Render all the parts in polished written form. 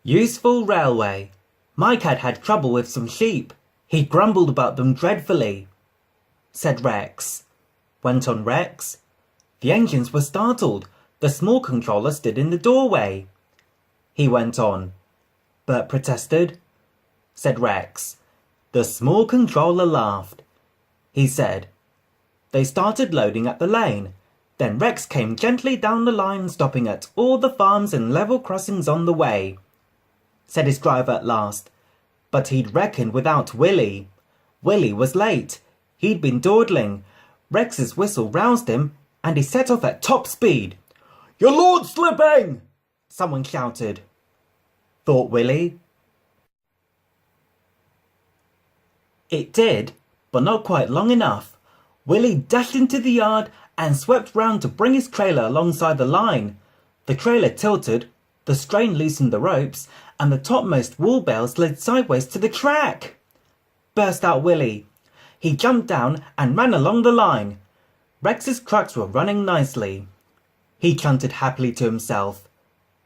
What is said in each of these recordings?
Useful Railway. Mike had had trouble with some sheep. He grumbled about them dreadfully, said Rex. Went on Rex. The engines were startled. The small controller stood in the doorway. He went on. Bert protested, said Rex. The small controller laughed. He said. They started loading at the lane. Then Rex came gently down the line, stopping at all the farms and level crossings on the way, said his driver at last. But he'd reckoned without Willie. Willie was late. He'd been dawdling. Rex's whistle roused him, and he set off at top speed. "Your lord's slipping!" someone shouted. Thought Willie. It did, but not quite long enough. Willie dashed into the yard and swept round to bring his trailer alongside the line. The trailer tilted, the strain loosened the ropes, and the topmost wool bale slid sideways to the track. Burst out Willie. He jumped down and ran along the line. Rex's trucks were running nicely. He chanted happily to himself.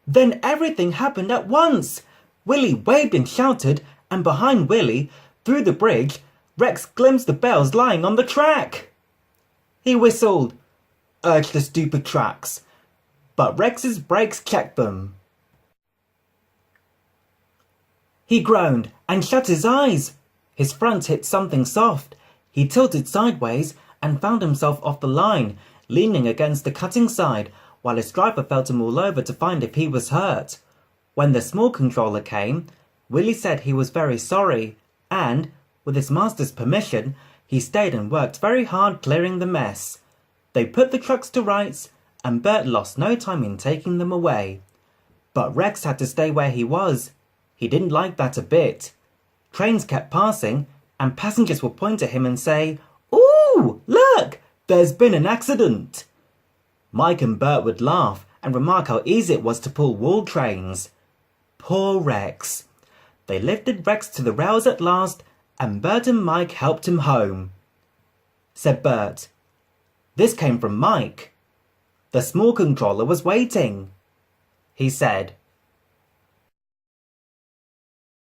Then everything happened at once. Willie waved and shouted, and behind Willie, through the bridge, Rex glimpsed the bales lying on the track. He whistled, urged the stupid tracks, but Rex's brakes checked them. He groaned and shut his eyes. His front hit something soft. He tilted sideways and found himself off the line, leaning against the cutting side, while his driver felt him all over to find if he was hurt. When the small controller came, Willie said he was very sorry, and, with his master's permission, he stayed and worked very hard clearing the mess. They put the trucks to rights, and Bert lost no time in taking them away. But Rex had to stay where he was. He didn't like that a bit. Trains kept passing, and passengers would point at him and say, "Ooh, look, there's been an accident." Mike and Bert would laugh and remark how easy it was to pull wool trains. Poor Rex. They lifted Rex to the rails at last, and Bert and Mike helped him home. Said Bert. This came from Mike. The small controller was waiting. He said,